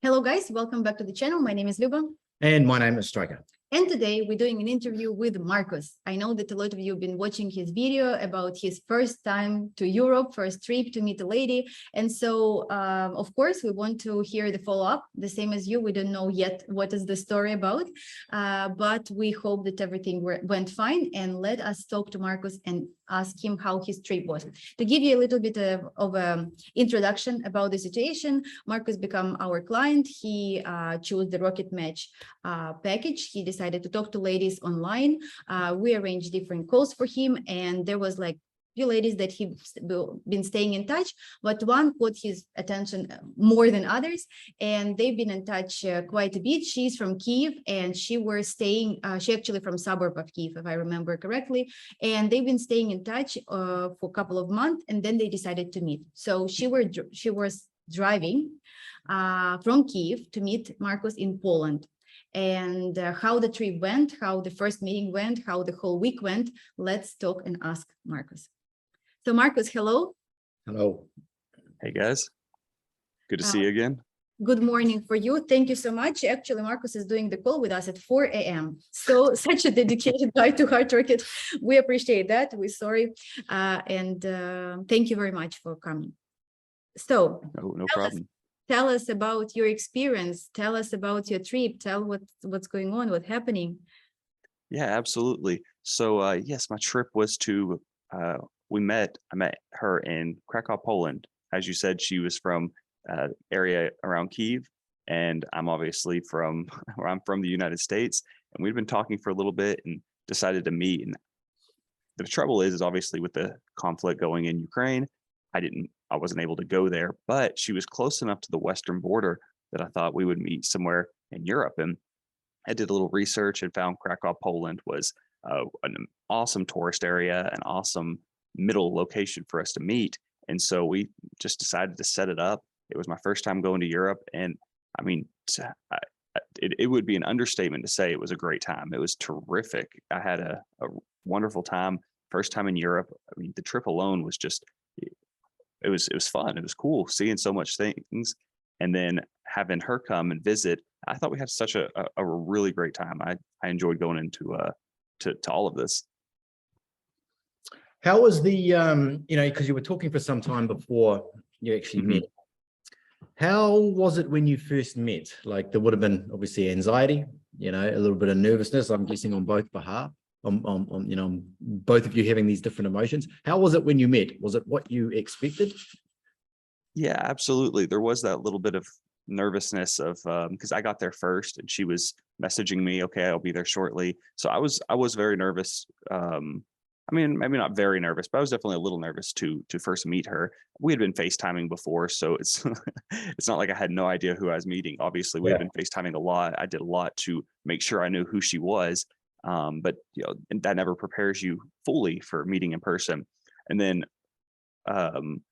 Hello guys, welcome back to the channel. My name is Luba. And my name is Stryker. And today we're doing an interview with Marcus. I know that a lot of you have been watching his video about his first time to Europe, first trip to meet a lady. And so, of course, we want to hear the follow-up, the same as you. We don't know yet what is the story about, but we hope that everything went fine. And let us talk to Marcus and ask him how his trip was. To give you a little bit of an introduction about the situation, Marcus became our client. He chose the Rocket Match package. He decided to talk to ladies online. We arranged different calls for him, and there was like few ladies that he's been staying in touch, but one caught his attention more than others, and they've been in touch quite a bit. She's from Kiev, and she actually from suburb of Kiev, if I remember correctly, and they've been staying in touch for a couple of months, and then they decided to meet. So she was driving from Kiev to meet Marcus in Poland. And how the trip went, how the first meeting went, how the whole week went, let's talk and ask Marcus. So Marcus, hello. Hello. Hey guys, good to see you again. Good morning for you. Thank you so much. Actually, Marcus is doing the call with us at 4 a.m. So such a dedicated guy to Hard Rocket. We appreciate that. We're sorry. And thank you very much for coming. So no problem. Tell us about your experience. Tell us about your trip. Tell what's going on, what's happening. Yeah, absolutely. So yes, my trip was to, I met her in Krakow, Poland. As you said, she was from area around Kiev, and I'm obviously from the United States, and we'd been talking for a little bit and decided to meet. And the trouble is obviously with the conflict going in Ukraine, I wasn't able to go there, but she was close enough to the Western border that I thought we would meet somewhere in Europe. And I did a little research and found Krakow, Poland was an awesome tourist area, an awesome middle location for us to meet. And so we just decided to set it up. It was my first time going to Europe. And I mean, it would be an understatement to say it was a great time. It was terrific. I had a wonderful time. First time in Europe. I mean, the trip alone was just, it was fun. It was cool seeing so much things. And then having her come and visit, I thought we had such a really great time. I enjoyed going into to all of this. How was the, because you were talking for some time before you actually met. How was it when you first met? Like there would have been obviously anxiety, a little bit of nervousness, I'm guessing on both behalf, on both of you having these different emotions. How was it when you met? Was it what you expected? Yeah, absolutely. There was that little bit of nervousness of because I got there first and she was messaging me, okay, I'll be there shortly. So I was very nervous. I mean, maybe not very nervous, but I was definitely a little nervous to first meet her. We had been FaceTiming before, so it's it's not like I had no idea who I was meeting. Obviously, we had been FaceTiming a lot. I did a lot to make sure I knew who she was, but that never prepares you fully for meeting in person. And then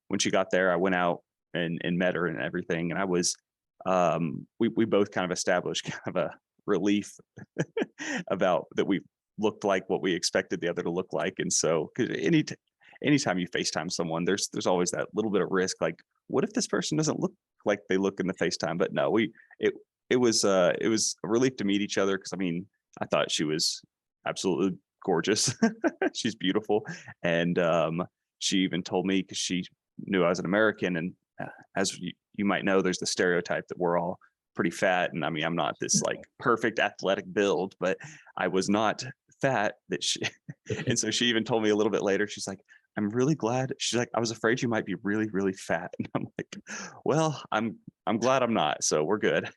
when she got there, I went out and met her and everything, and I was we both kind of established kind of a relief about that we looked like what we expected the other to look like. And so because anytime you FaceTime someone, there's always that little bit of risk, like what if this person doesn't look like they look in the FaceTime? But no, it was a relief to meet each other, because I mean, I thought she was absolutely gorgeous. She's beautiful. And she even told me, because she knew I was an American, and as you might know, there's the stereotype that we're all pretty fat. And I mean, I'm not this like perfect athletic build, but I was not fat and so she even told me a little bit later, she's like, I'm really glad. She's like, I was afraid you might be really, really fat. And I'm like, well, I'm glad I'm not. So we're good.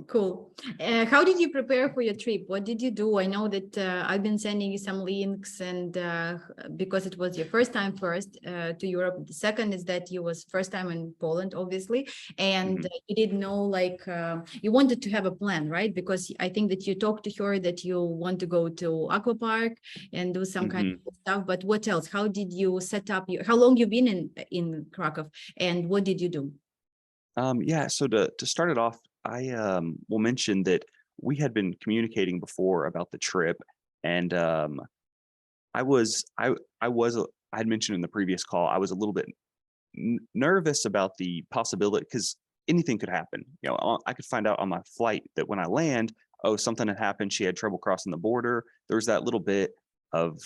Cool. How did you prepare for your trip? What did you do? I know that I've been sending you some links, and because it was your first time to Europe. The second is that you was first time in Poland, obviously, and you didn't know, like you wanted to have a plan, right? Because I think that you talked to her that you want to go to aqua park and do some kind of stuff. But what else? How did you set up how long you been in Krakow, and what did you do? Yeah, so to start it off, I will mention that we had been communicating before about the trip, and I had mentioned in the previous call, I was a little bit nervous about the possibility, because anything could happen. You know, I could find out on my flight that when I land, oh, something had happened. She had trouble crossing the border. There was that little bit of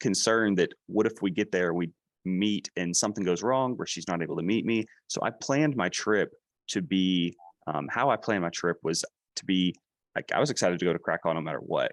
concern that what if we get there, we meet and something goes wrong where she's not able to meet me. So I planned my trip to be, how I planned my trip was to be like, I was excited to go to Krakow no matter what.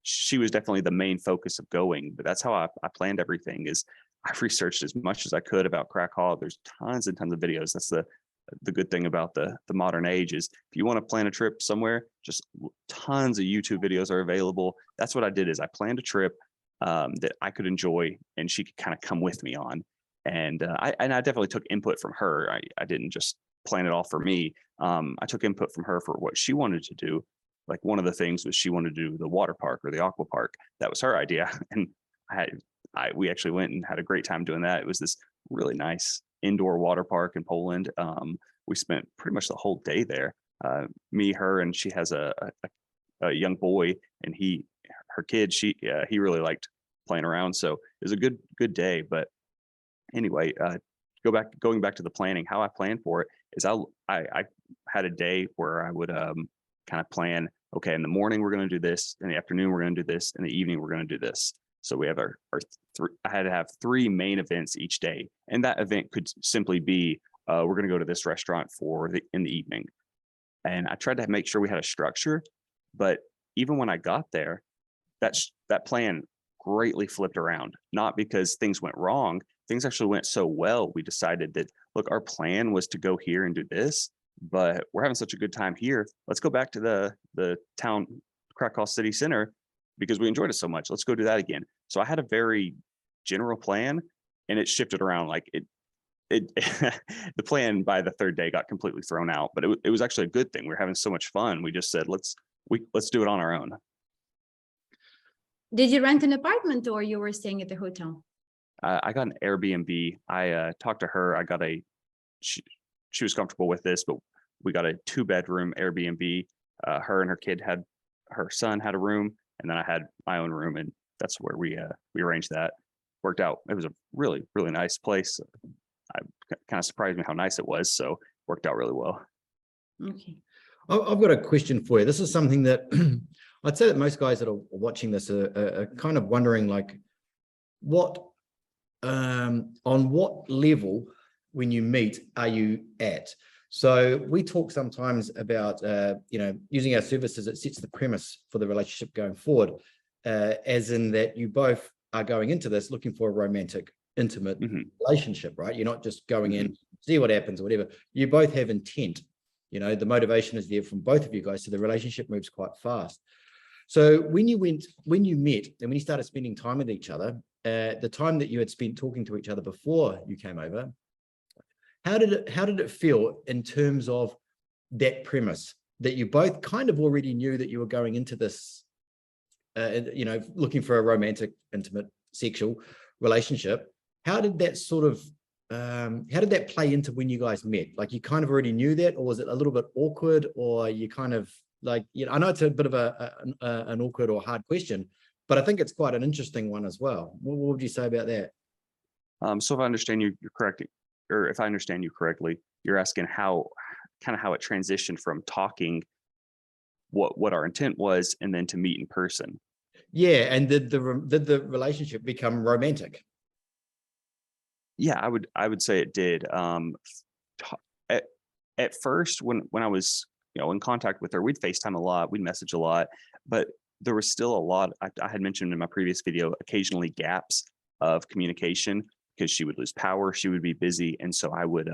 She was definitely the main focus of going, but that's how I planned everything. Is I've researched as much as I could about Krakow. There's tons and tons of videos. That's the good thing about the modern age is if you want to plan a trip somewhere, just tons of YouTube videos are available. That's what I did. Is I planned a trip that I could enjoy and she could kind of come with me on. And I definitely took input from her. I didn't just plan it all for me. I took input from her for what she wanted to do. Like one of the things was she wanted to do the water park or the aqua park. That was her idea. And we actually went and had a great time doing that. It was this really nice indoor water park in Poland. We spent pretty much the whole day there. Me, her, and she has a young boy, and her kid, he really liked playing around. So it was a good day. But anyway, going back to the planning, how I planned for it is I had a day where I would kind of plan, okay, in the morning we're going to do this, in the afternoon we're going to do this, in the evening we're going to do this. So we have our I had to have 3 main events each day, and that event could simply be we're going to go to this restaurant in the evening. And I tried to make sure we had a structure, but even when I got there, that plan greatly flipped around. Not because things went wrong, things actually went so well. We decided that, look, our plan was to go here and do this, but we're having such a good time here. Let's go back to the town, Krakow city center, because we enjoyed it so much. Let's go do that again. So I had a very general plan, and it shifted around. Like it the plan by the 3rd day got completely thrown out, but it was actually a good thing. We were having so much fun. We just said, let's do it on our own. Did you rent an apartment or you were staying at the hotel? I got an Airbnb. I talked to her. She was comfortable with this, but we got a 2-bedroom Airbnb. Her and her son had a room, and then I had my own room, and that's where we arranged that. Worked out. It was a really, really nice place. Kind of surprised me how nice it was. So worked out really well. Okay. I've got a question for you. This is something that I'd say that most guys that are watching this are kind of wondering, like, on what level when you meet are you at? So we talk sometimes about, using our services, it sets the premise for the relationship going forward, as in that you both are going into this looking for a romantic, intimate relationship, right? You're not just going in, see what happens or whatever. You both have intent. The motivation is there from both of you guys. So the relationship moves quite fast. So when you met and when you started spending time with each other, the time that you had spent talking to each other before you came over, how did it feel in terms of that premise that you both kind of already knew that you were going into this, looking for a romantic, intimate, sexual relationship? How did that play into when you guys met? Like, you kind of already knew that, or was it a little bit awkward, or you kind of like, I know it's a bit of an awkward or hard question, but I think it's quite an interesting one as well. What would you say about that? So if I understand you're correct, or if I understand you correctly, you're asking how it transitioned from talking what our intent was and then to meet in person. Yeah, and did the relationship become romantic? Yeah, I would say it did. At first, when I was in contact with her, we'd FaceTime a lot, we'd message a lot, but there was still a lot. I had mentioned in my previous video, occasionally gaps of communication because she would lose power, she would be busy, and so I would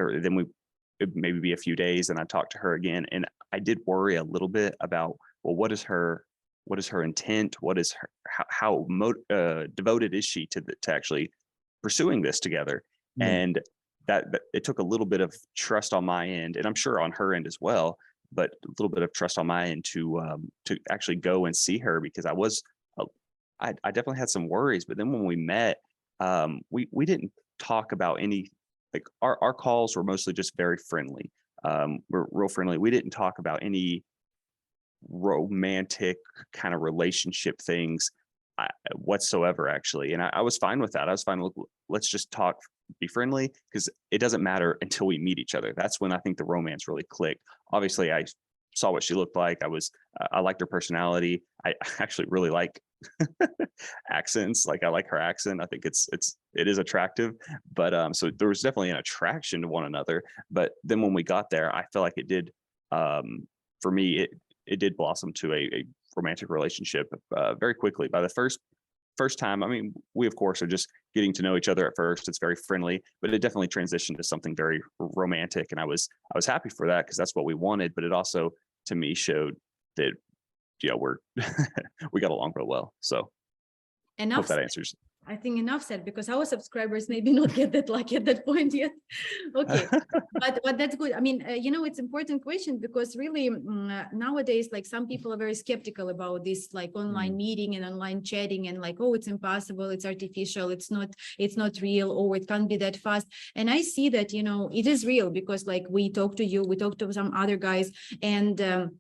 it'd maybe be a few days, and I'd talk to her again, and I did worry a little bit about, well, what is her intent? What is her how devoted is she to actually pursuing this together? And that it took a little bit of trust on my end, and I'm sure on her end as well, but a little bit of trust on my end to actually go and see her, because I definitely had some worries. But then when we met, we didn't talk about any, like, our calls were mostly just very friendly. We're real friendly. We didn't talk about any romantic kind of relationship things whatsoever, actually. And I was fine with that. I was fine with, let's just talk be friendly, because it doesn't matter until we meet each other. That's when I think the romance really clicked. Obviously, I saw what she looked like. I liked her personality. I actually really like accents. Like I like her accent. I think it is attractive. But so there was definitely an attraction to one another. But then when we got there, I feel like it did, for me, it did blossom to a romantic relationship very quickly. By the first time, I mean, we of course are just getting to know each other at first. It's very friendly, but it definitely transitioned to something very romantic, and I was happy for that, because that's what we wanted. But it also, to me, showed that we're we got along real well. So Enough hope that said. answers. I think enough said, because our subscribers maybe not get that lucky at that point yet. Okay, but that's good. I mean, it's important question, because really nowadays, like, some people are very skeptical about this, like, online meeting and online chatting, and like, oh, it's impossible, it's artificial, it's not real, or it can't be that fast. And I see that, it is real, because like we talk to some other guys, and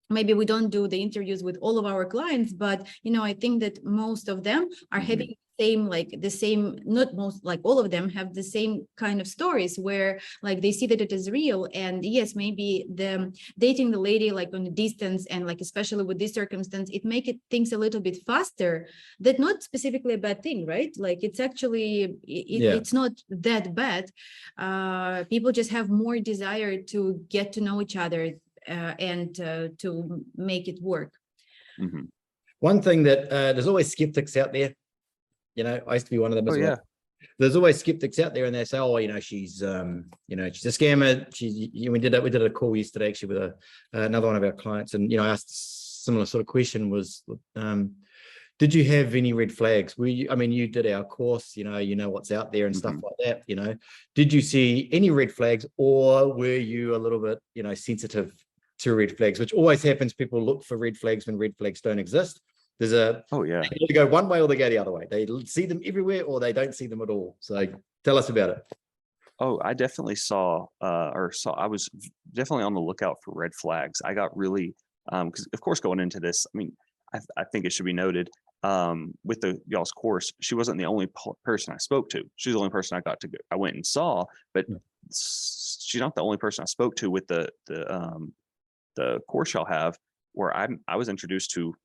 maybe we don't do the interviews with all of our clients, but I think that most of them are having not most, like all of them have the same kind of stories, where like they see that it is real. And yes, maybe the dating the lady like on a distance, and like especially with this circumstance, it make things a little bit faster. That not specifically a bad thing, right? Like it's actually it's not that bad. People just have more desire to get to know each other, and to make it work. Mm-hmm. One thing that there's always skeptics out there. I used to be one of them as well. Yeah. There's always skeptics out there, and they say, "Oh, she's, she's a scammer." We did a call yesterday actually with another one of our clients, and I asked a similar sort of question: was, did you have any red flags? You did our course, you know what's out there and stuff like that. Did you see any red flags, or were you a little bit, sensitive to red flags? Which always happens. People look for red flags when red flags don't exist. There's they either go one way or they go the other way. They see them everywhere, or they don't see them at all. So tell us about it. Oh, I definitely saw, I was definitely on the lookout for red flags. I got really, because of course going into this, I mean, I think it should be noted, with y'all's course, she wasn't the only person I spoke to. She's the only person I went and saw, but she's not the only person I spoke to with the course y'all have, where I was introduced to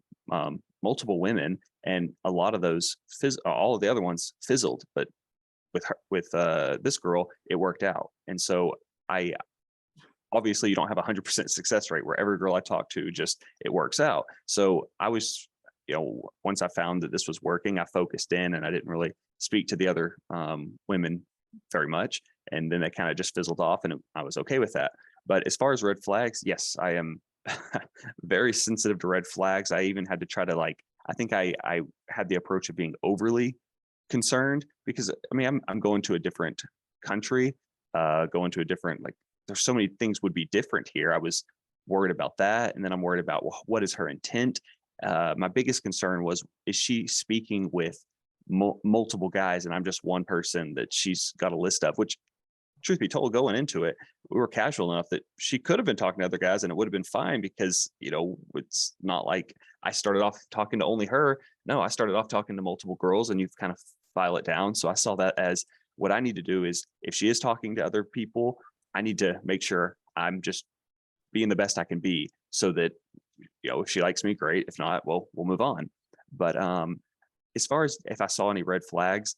multiple women, and a lot of those all of the other ones fizzled, but with this girl, it worked out. And so obviously you don't have 100% success rate where every girl I talk to it works out. So I was, once I found that this was working, I focused in, and I didn't really speak to the other women very much. And then they kind of just fizzled off, and I was okay with that. But as far as red flags, yes, I am very sensitive to red flags. I even had to try to I think I had the approach of being overly concerned, because I'm going to a different country, going to a different, there's so many things would be different here. I was worried about that. And then I'm worried about, well, what is her intent? My biggest concern was, is she speaking with multiple guys, and I'm just one person that she's got a list of, which, truth be told, going into it, we were casual enough that she could have been talking to other guys and it would have been fine, because, it's not like I started off talking to only her. No, I started off talking to multiple girls, and you've kind of file it down. So I saw that as, what I need to do is, if she is talking to other people, I need to make sure I'm just being the best I can be, so that, if she likes me, great. If not, well, we'll move on. But as far as if I saw any red flags,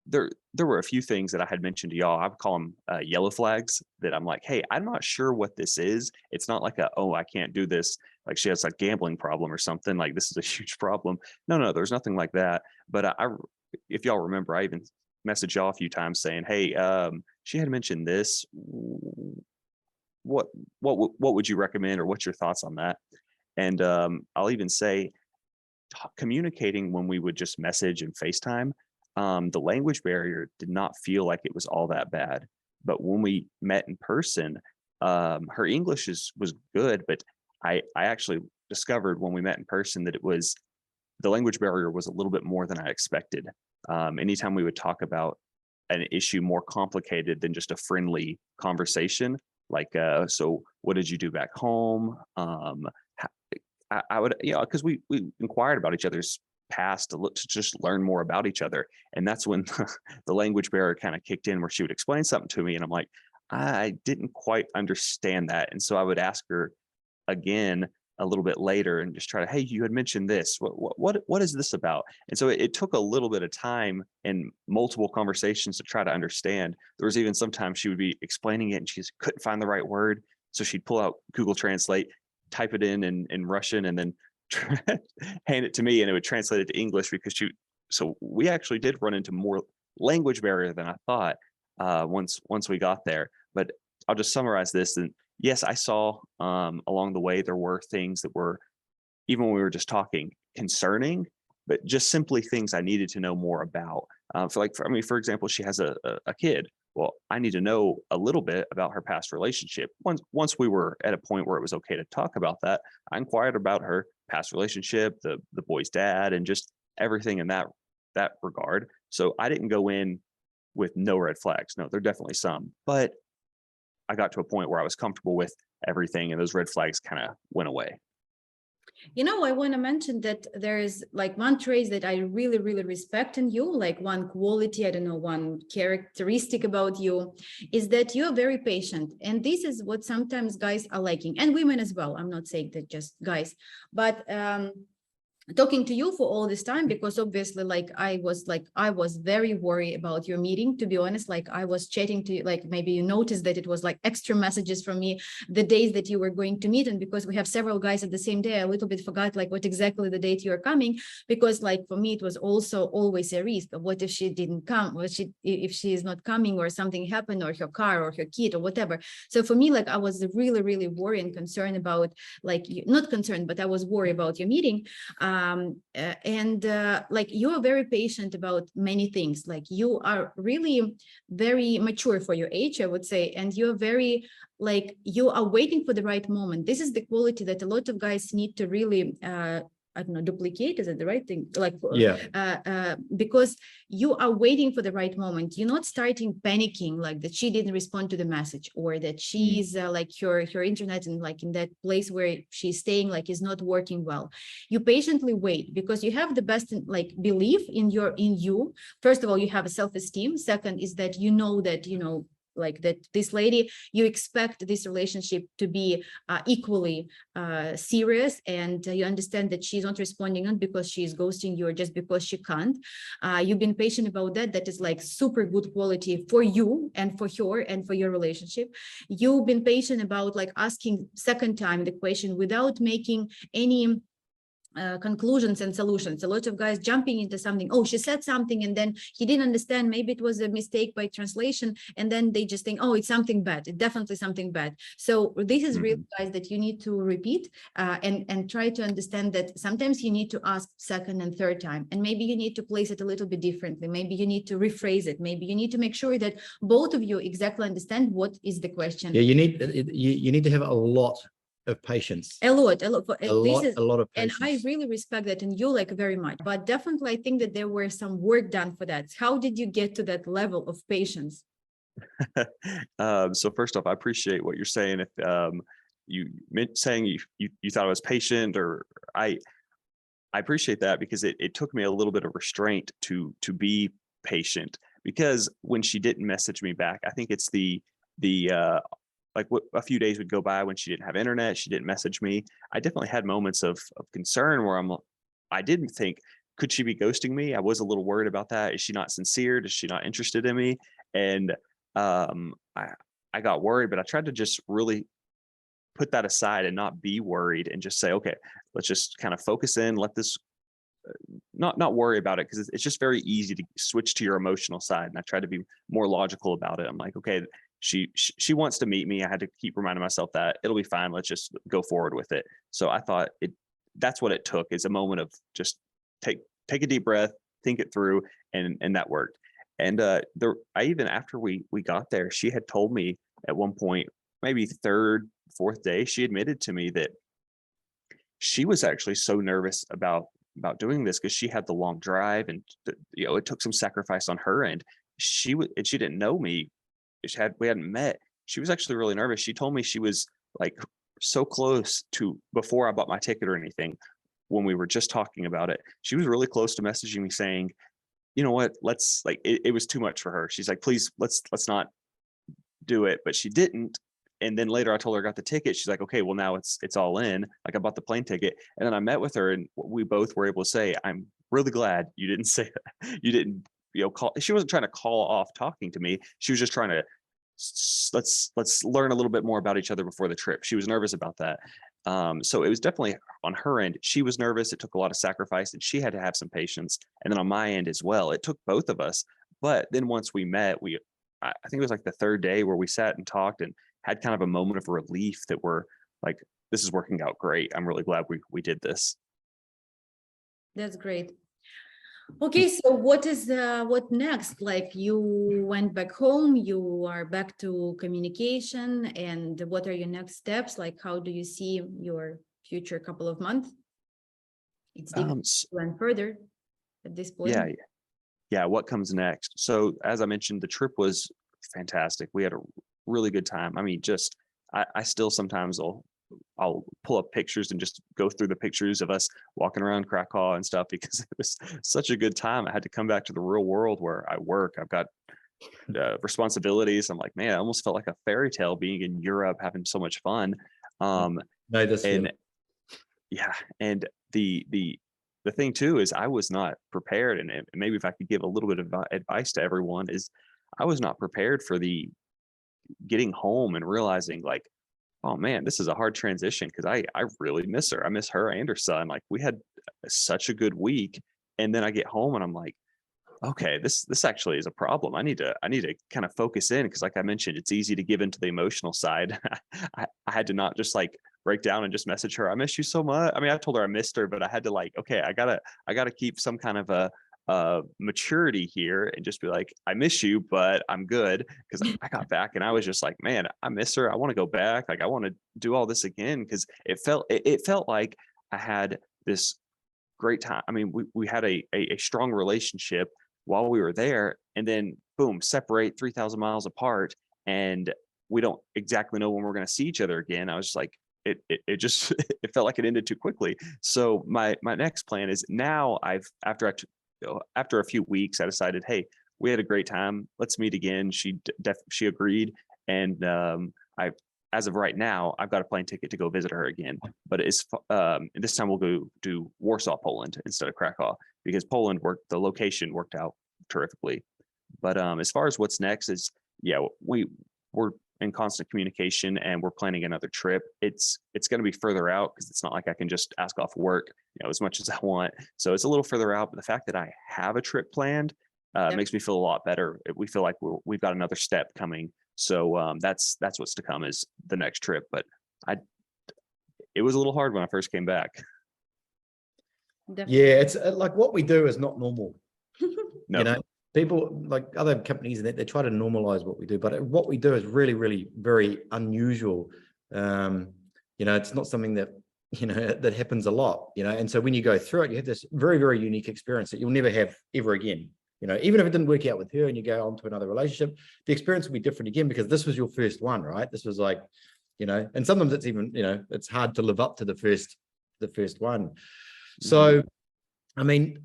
there were a few things that I had mentioned to y'all. I would call them yellow flags, that I'm like, hey, I'm not sure what this is. It's not like I can't do this, like she has a gambling problem or something, like this is a huge problem. No, there's nothing like that. But if y'all remember, I even messaged y'all a few times saying, hey, she had mentioned this. What would you recommend, or what's your thoughts on that? And I'll even say, communicating when we would just message and FaceTime, the language barrier did not feel like it was all that bad. But when we met in person, her English was good, but I actually discovered when we met in person that the language barrier was a little bit more than I expected. Anytime we would talk about an issue more complicated than just a friendly conversation, like, so what did you do back home? I would, because we inquired about each other's past to look to just learn more about each other. And that's when the language barrier kind of kicked in, where she would explain something to me and I'm like, I didn't quite understand that. And so I would ask her again a little bit later and just try to, hey, you had mentioned this. What is this about? And so it took a little bit of time and multiple conversations to try to understand. There was even sometimes she would be explaining it and she just couldn't find the right word. So she'd pull out Google Translate, type it in Russian, and then hand it to me, and it would translate it to English so we actually did run into more language barrier than I thought once we got there. But I'll just summarize this. And yes, I saw along the way there were things that were, even when we were just talking, concerning, but just simply things I needed to know more about. For example, she has a kid. Well, I need to know a little bit about her past relationship. Once we were at a point where it was okay to talk about that, I inquired about her past relationship, the boy's dad, and just everything in that regard. So I didn't go in with no red flags. No, there are definitely some, but I got to a point where I was comfortable with everything, and those red flags kind of went away. You know, I want to mention that there is like one trait that I really, really respect in you, like one quality, I don't know, one characteristic about you, is that you're very patient. And this is what sometimes guys are lacking, and women as well. I'm not saying that just guys, but talking to you for all this time, because obviously I was very worried about your meeting, to be honest. Like I was chatting to you, like maybe you noticed that it was like extra messages from me the days that you were going to meet. And because we have several guys at the same day, I a little bit forgot like what exactly the date you are coming, because like for me it was also always a risk of what if she didn't come, or if she is not coming, or something happened, or her car or her kid or whatever. So for me, like I was really, really worried and concerned about, like, not concerned, but I was worried about your meeting. Like you are very patient about many things. Like you are really very mature for your age, I would say, and you're very, like, you are waiting for the right moment. This is the quality that a lot of guys need to really I don't know, duplicate, is it the right thing? Like, yeah, because you are waiting for the right moment. You're not starting panicking, like that she didn't respond to the message, or that she's like her internet and like in that place where she's staying, like is not working well. You patiently wait because you have the best like belief in you. First of all, you have a self-esteem. Second is that you know that, you know, like that this lady, you expect this relationship to be equally serious, and you understand that she's not responding not because she's ghosting you or just because she can't. You've been patient about that. That is like super good quality for you and for her and for your relationship. You've been patient about like asking second time the question without making any conclusions and solutions. A lot of guys jumping into something, oh, she said something and then he didn't understand, maybe it was a mistake by translation, and then they just think, oh, it's something bad, it's definitely something bad. So this is really, guys, that you need to repeat and try to understand that sometimes you need to ask second and third time, and maybe you need to place it a little bit differently, maybe you need to rephrase it, maybe you need to make sure that both of you exactly understand what is the question. Yeah, you need to have a lot of patience. A lot of patience. And I really respect that in you, like, very much. But definitely, I think that there were some work done for that. How did you get to that level of patience? So first off, I appreciate what you're saying. If you meant saying you thought I was patient, or I appreciate that, because it took me a little bit of restraint to be patient, because when she didn't message me back, I think it's the like a few days would go by when she didn't have internet, she didn't message me. I definitely had moments of concern where I didn't think, could she be ghosting me? I was a little worried about that. Is she not sincere? Is she not interested in me? And I got worried, but I tried to just really put that aside and not be worried, and just say, okay, let's just kind of focus in, let this not worry about it, because it's just very easy to switch to your emotional side. And I tried to be more logical about it. I'm like, okay, she wants to meet me. I had to keep reminding myself that it'll be fine. Let's just go forward with it. So I thought that's what it took, is a moment of just take a deep breath, think it through, and that worked. And I even, after we got there, she had told me at one point, maybe third, fourth day, she admitted to me that she was actually so nervous about doing this because she had the long drive, and it took some sacrifice on her end. She didn't know me. We hadn't met. She was actually really nervous. She told me she was like so close to, before I bought my ticket or anything, when we were just talking about it, she was really close to messaging me saying, you know what, let's like, it was too much for her. She's like, please, let's not do it. But she didn't. And then later I told her I got the ticket. She's like, okay, well now it's all in. Like I bought the plane ticket. And then I met with her and we both were able to say, I'm really glad you didn't say that. You didn't, call. She wasn't trying to call off talking to me. She was just trying to let's learn a little bit more about each other before the trip. She was nervous about that. So it was definitely on her end. She was nervous. It took a lot of sacrifice and she had to have some patience. And then on my end as well, it took both of us. But then once we met, I think it was like the third day where we sat and talked and had kind of a moment of relief that we're like, this is working out great. I'm really glad we did this. That's great. Okay, so what next? Like you went back home, you are back to communication, and what are your next steps? Like how do you see your future couple of months? It's difficult to plan further at this point. Yeah. What comes next? So as I mentioned, the trip was fantastic. We had a really good time. I mean, just I still sometimes I'll pull up pictures and just go through the pictures of us walking around Krakow and stuff because it was such a good time. I had to come back to the real world where I work. I've got responsibilities. I'm like, man, I almost felt like a fairy tale being in Europe, having so much fun. And yeah, and the thing too is I was not prepared, and maybe if I could give a little bit of advice to everyone is I was not prepared for the getting home and realizing like, oh man, this is a hard transition because I really miss her. I miss her and her son. Like we had such a good week, and then I get home and I'm like, okay, this actually is a problem. I need to kind of focus in because, like I mentioned, it's easy to give into the emotional side. I had to not just like break down and just message her, I miss you so much. I mean, I told her I missed her, but I had to like, okay, I gotta keep some kind of a maturity here and just be like, I miss you, but I'm good. Because I got back and I was just like, man, I miss her. I want to go back. Like I want to do all this again because it felt like I had this great time. I mean, we had a strong relationship while we were there, and then boom, separate 3,000 miles apart, and we don't exactly know when we're going to see each other again. I was just like, it just it felt like it ended too quickly. So my next plan is now after a few weeks, I decided, hey, we had a great time. Let's meet again. She agreed, and as of right now, I've got a plane ticket to go visit her again. But this time we'll go to Warsaw, Poland instead of Krakow because Poland the location worked out terrifically. But as far as what's next is, yeah, we're in constant communication and we're planning another trip. It's going to be further out because it's not like I can just ask off work, as much as I want. So it's a little further out, but the fact that I have a trip planned makes me feel a lot better. We feel like we've got another step coming. So that's what's to come is the next trip. But it was a little hard when I first came back. Definitely. Yeah, it's like what we do is not normal. No. People like other companies that they try to normalize what we do, but what we do is really, really very unusual. It's not something that that happens a lot. And so when you go through it, you have this very, very unique experience that you'll never have ever again. Even if it didn't work out with her and you go on to another relationship, the experience will be different again because this was your first one, right? This was like, and sometimes it's even, it's hard to live up to the first one. So, I mean,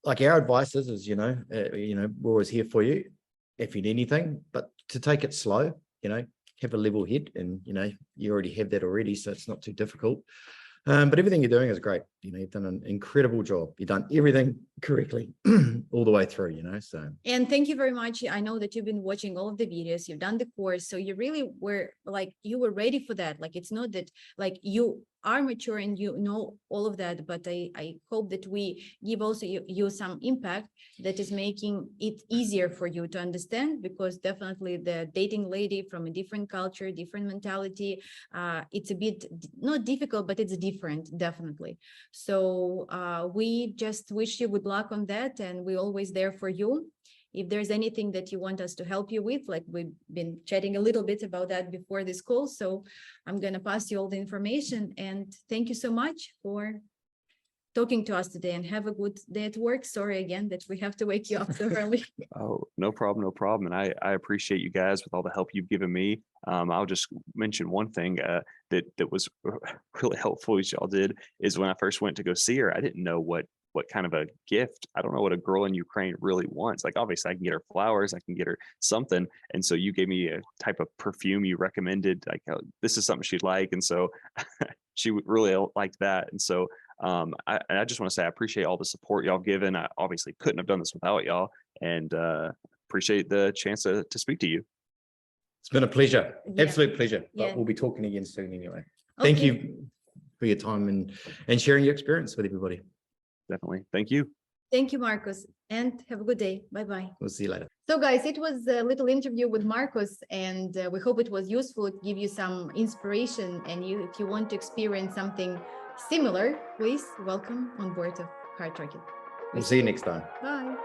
like our advice is, we're always here for you if you need anything, but to take it slow, have a level head, and you already have that already, so it's not too difficult. But everything you're doing is great. You've done an incredible job. You've done everything correctly all the way through, so. And thank you very much. I know that you've been watching all of the videos, you've done the course, so you really were like, you were ready for that. Like, it's not that like you are mature and you know all of that, but I hope that we give also you some impact that is making it easier for you to understand, because definitely the dating lady from a different culture, different mentality, it's a bit not difficult, but it's different, definitely. So we just wish you good luck on that, and we're always there for you. If there's anything that you want us to help you with, like we've been chatting a little bit about that before this call, so I'm going to pass you all the information, and thank you so much for talking to us today, and have a good day at work. Sorry again that we have to wake you up so early. Oh, no problem, no problem. And I appreciate you guys with all the help you've given me. I'll just mention one thing that was really helpful as y'all did is when I first went to go see her, I didn't know what kind of a gift. I don't know what a girl in Ukraine really wants. Like, obviously I can get her flowers, I can get her something. And so you gave me a type of perfume you recommended, like, oh, this is something she'd like. And so she really liked that. And so I just want to say, I appreciate all the support y'all given. I obviously couldn't have done this without y'all, and appreciate the chance to speak to you. It's been a pleasure, Yeah. absolute pleasure. But Yeah. we'll be talking again soon anyway. Thank Okay. you for your time and sharing your experience with everybody. Definitely. Thank you. Thank you, Marcus, and have a good day. Bye-bye. We'll see you later. So guys, it was a little interview with Marcus, and we hope it was useful, to give you some inspiration. And if you want to experience something similar, please welcome on board of Car Trucking. We'll see you next time. Bye.